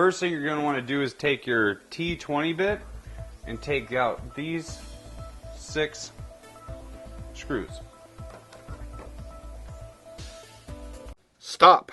First thing you're going to want to do is take your T20 bit and take out these 6 screws. Stop!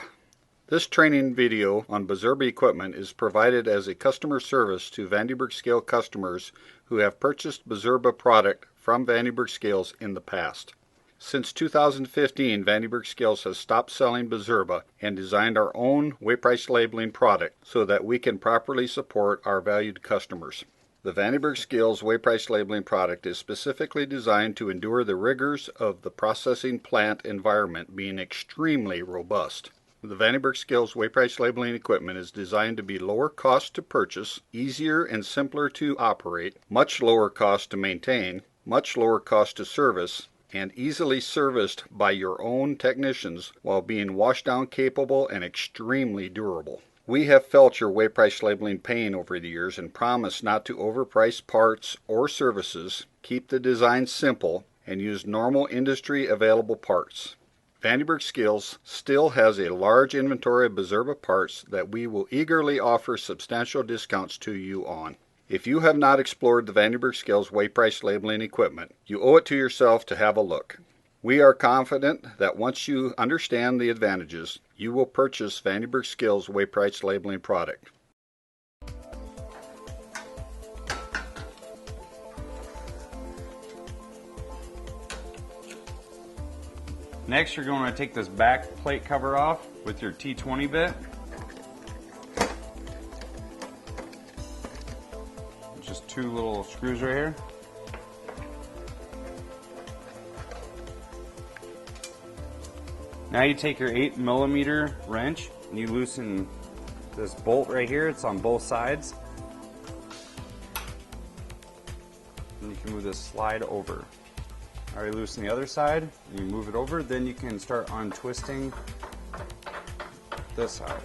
This training video on Bizerba equipment is provided as a customer service to Vande scale customers who have purchased Bizerba product from Vande scales in the past. Since 2015, Vande scales has stopped selling Bizerba and designed our own wayprice labeling product so that we can properly support our valued customers. The Vande scales wayprice labeling product is specifically designed to endure the rigors of the processing plant environment, being extremely robust. The Vande scales wayprice labeling equipment is designed to be lower cost to purchase, easier and simpler to operate, much lower cost to maintain, much lower cost to service, and easily serviced by your own technicians while being washdown capable and extremely durable. We have felt your wayprice labeling pain over the years and promise not to overprice parts or services, keep the design simple, and use normal industry available parts. Vande Scales still has a large inventory of Bizerba parts that we will eagerly offer substantial discounts to you on. If you have not explored the Vande Scales wayprice labeling equipment, you owe it to yourself to have a look. We are confident that once you understand the advantages, you will purchase Vande Scales wayprice labeling product. Next, you're going to take this back plate cover off with your T20 bit. Just 2 little screws right here. Now you take your 8mm wrench and you loosen this bolt right here. It's on both sides. And you can move this slide over. Already loosen the other side, and you move it over, then you can start untwisting this side.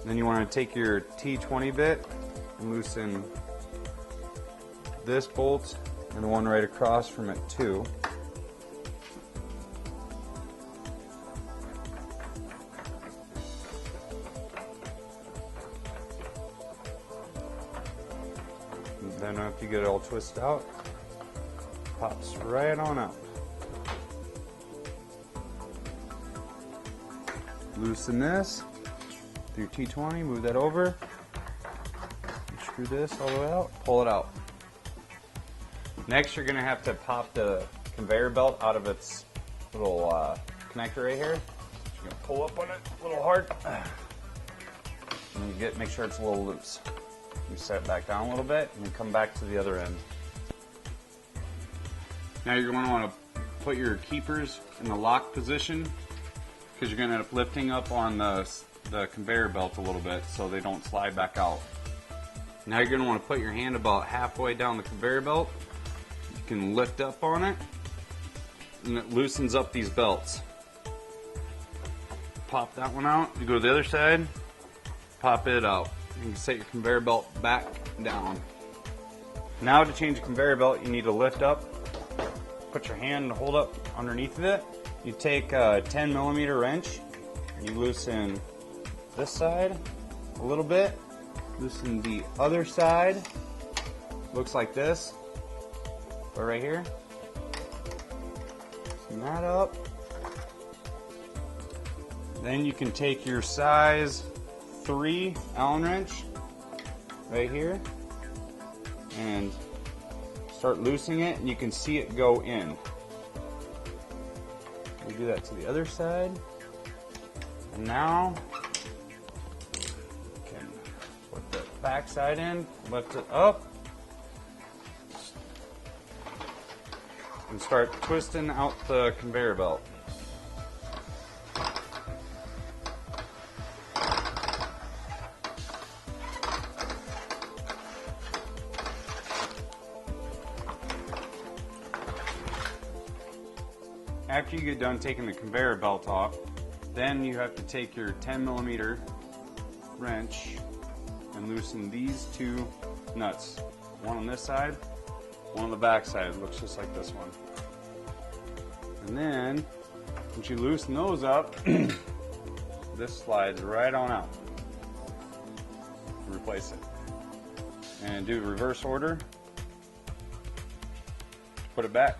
Then you want to take your T20 bit and loosen this bolt and the one right across from it too. Then after you get it all twisted out, pops right on out. Loosen this through T20, move that over, screw this all the way out, pull it out. Next you're going to have to pop the conveyor belt out of its little connector right here. You're going to pull up on it a little hard, and you make sure it's a little loose. You set it back down a little bit and then come back to the other end. Now you're going to want to put your keepers in the lock position because you're going to end up lifting up on the conveyor belt a little bit so they don't slide back out. Now you're going to want to put your hand about halfway down the conveyor belt. You can lift up on it and it loosens up these belts. Pop that one out. You go to the other side, pop it out. You can set your conveyor belt back down. Now to change the conveyor belt, you need to lift up, put your hand and hold up underneath of it. You take a 10mm wrench, and you loosen this side a little bit, loosen the other side, looks like this, but right here, loosen that up. Then you can take your size 3 Allen wrench right here and start loosening it, and you can see it go in. We do that to the other side, and now you can put the back side in, lift it up, and start twisting out the conveyor belt. After you get done taking the conveyor belt off, then you have to take your 10mm wrench and loosen these 2 nuts. One on this side, one on the back side. It looks just like this one. And then once you loosen those up, this slides right on out. Replace it. And do reverse order. Put it back.